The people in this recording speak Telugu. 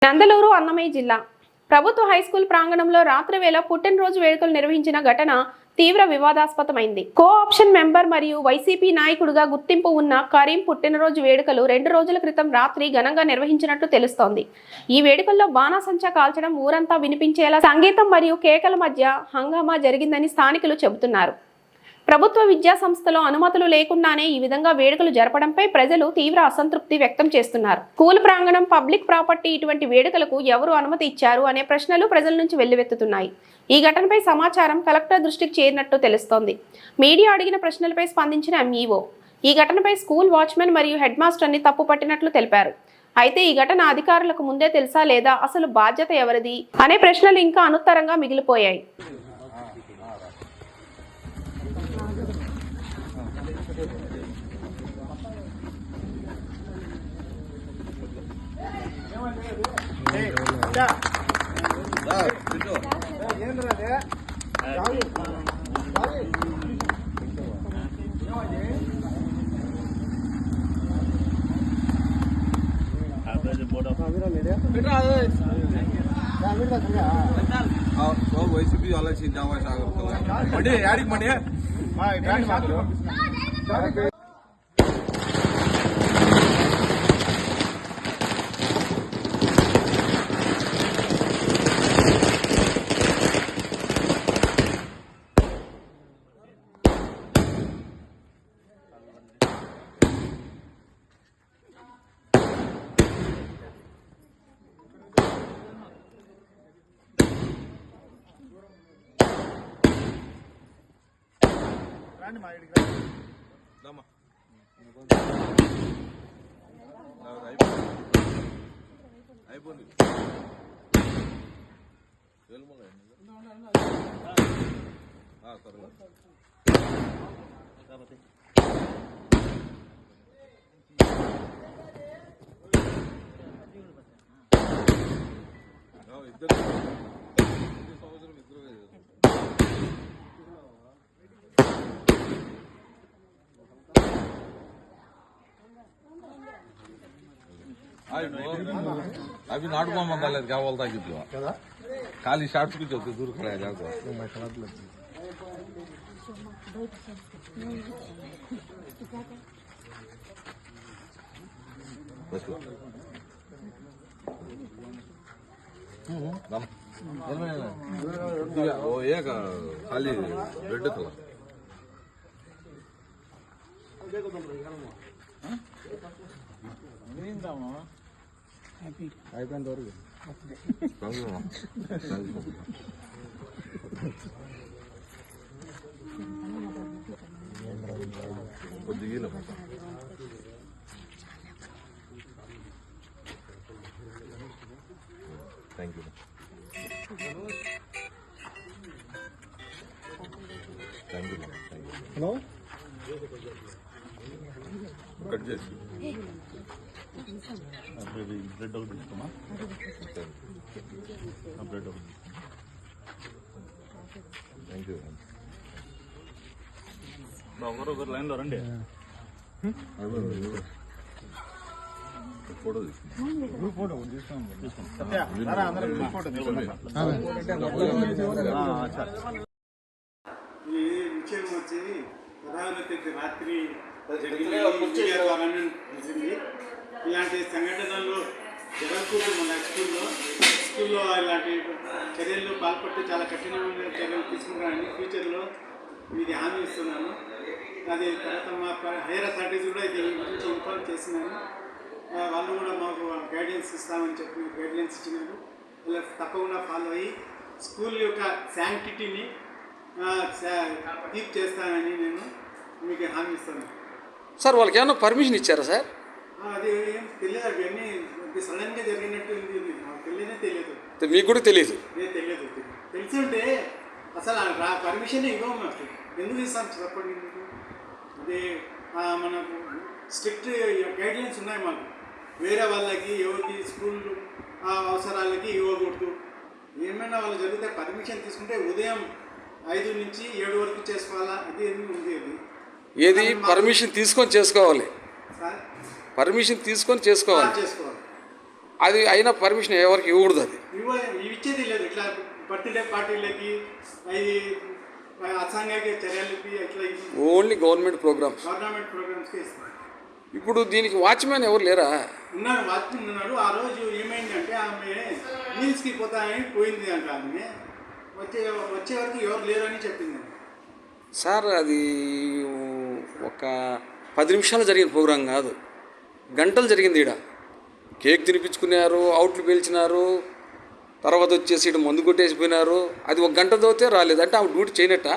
నందలూరు అన్నమయ్య జిల్లా ప్రభుత్వ హైస్కూల్ ప్రాంగణంలో రాత్రి వేళ పుట్టినరోజు వేడుకలు నిర్వహించిన ఘటన తీవ్ర వివాదాస్పదమైంది. కో ఆప్షన్ మెంబర్ మరియు వైసీపీ నాయకుడిగా గుర్తింపు ఉన్న కరీం పుట్టినరోజు వేడుకలు 2 రోజుల క్రితం రాత్రి ఘనంగా నిర్వహించినట్లు తెలుస్తోంది. ఈ వేడుకల్లో బాణాసంచా కాల్చడం, ఊరంతా వినిపించేలా సంగీతం మరియు కేకల మధ్య హంగామా జరిగిందని స్థానికులు చెబుతున్నారు. ప్రభుత్వ విద్యా సంస్థలో అనుమతులు లేకుండానే ఈ విధంగా వేడుకలు జరపడంపై ప్రజలు తీవ్ర అసంతృప్తి వ్యక్తం చేస్తున్నారు. స్కూల్ ప్రాంగణం పబ్లిక్ ప్రాపర్టీ, ఇటువంటి వేడుకలకు ఎవరు అనుమతి ఇచ్చారు అనే ప్రశ్నలు ప్రజల నుంచి వెల్లువెత్తుతున్నాయి. ఈ ఘటనపై సమాచారం కలెక్టర్ దృష్టికి చేరినట్టు తెలుస్తోంది. మీడియా అడిగిన ప్రశ్నలపై స్పందించిన ఎంఈఓ ఈ ఘటనపై స్కూల్ వాచ్మెన్ మరియు హెడ్ మాస్టర్ని తప్పు పట్టినట్లు తెలిపారు. అయితే ఈ ఘటన అధికారులకు ముందే తెలుసా లేదా, అసలు బాధ్యత ఎవరిది అనే ప్రశ్నలు ఇంకా అనుత్తరంగా మిగిలిపోయాయి. వైసీపీ వాళ్ళ మండి యాడికి మండి అయిపోయింది. ఇద్దరు సంవత్సరం ఇద్దరు अभी नाट बॉम्ब मंगाले क्या बोलता है कितने खाली शॉट्स कुछ होते दूर खड़ा है जाको बस वो एक खाली रेड कलर అయిపోయిన వరకు కొద్దిగా thank you thank you hello cut చేసి బ్రెడ్ ఒకటి తీసుకోమా బ్రెడ్ ఒకటి థ్యాంక్ యూ ఒకరు లైన్లో రండి ఫోటో ఫోటో ఈ విషయం వచ్చి 16వ తేదీ రాత్రి జరిగింది. ఇలాంటి సంఘటనలు జరగకూడదు. మన స్కూల్లో ఇలాంటి చర్యలు పాల్పట్టి చాలా కఠినమైన చర్యలు తీసుకుంటానని ఫ్యూచర్లో ఇది హామీ ఇస్తున్నాను. అది తర్వాత మా హైయర్ అథారిటీస్ కూడా ఇది గురించి ఇన్ఫార్మ్ చేస్తున్నాను. వాళ్ళు కూడా మాకు గైడెన్స్ ఇస్తామని చెప్పి గైడ్లైన్స్ ఇచ్చినారు. వాళ్ళు తప్పకుండా ఫాలో అయ్యి స్కూల్ యొక్క శాంక్టిటీని కీప్ చేస్తానని నేను మీకు హామీ ఇస్తాను. సార్ వాళ్ళకి ఏమైనా పర్మిషన్ ఇచ్చారా సార్? అది ఏం తెలియదు. అవన్నీ సడన్గా జరిగినట్టు నాకు తెలియదు. మీకు కూడా తెలియదు? తెలియదు. తెలిసి ఉంటే అసలు పర్మిషన్ ఇవ్వము. అసలు ఎందుకు ఇస్తాం చెప్పండి. అదే మనకు స్ట్రిక్ట్ గైడ్లైన్స్ ఉన్నాయి మాకు. వేరే వాళ్ళకి ఎవరికి స్కూల్ అవసరాలకి ఇవ్వకూడదు. ఏమైనా వాళ్ళు జరిగితే పర్మిషన్ తీసుకుంటే ఉదయం 5 నుంచి 7 వరకు చేసుకోవాలా. అది ఉంది. ఏది పర్మిషన్ తీసుకొని చేసుకోవాలి? పర్మిషన్ తీసుకొని చేసుకోవాలి. అది అయినా పర్మిషన్ ఎవరికి ఇవ్వకూడదు అది. ఇవి ఇచ్చేది లేదు. ఇట్లా బర్త్డే పార్టీలకి అవి అసాంఘిక చర్యలకి ఇట్లా ఓన్లీ గవర్నమెంట్ ప్రోగ్రామ్స్. గవర్నమెంట్ ప్రోగ్రామ్స్కి ఇస్తారు. ఇప్పుడు దీనికి వాచ్మెన్ ఎవరు లేరా? ఉన్నారు, వాచ్మెన్ ఉన్నారు. ఆ రోజు ఏమైందంటే ఆమె మీల్స్కి పోతానని పోయింది అంట. ఆమె వచ్చే వరకు ఎవరు లేరని చెప్పింది. సార్ అది ఒక 10 నిమిషాలు జరిగిన ప్రోగ్రాం కాదు, గంటలు జరిగింది. ఈడ కేక్ తినిపించుకున్నారు, అవుట్లు పీల్చినారు, తర్వాత వచ్చేసి ఇటు మందు కొట్టేసిపోయినారు. అది 1 గంట దోతే రాలేదు అంటే ఆమె డ్యూటీ చేయనట్ట.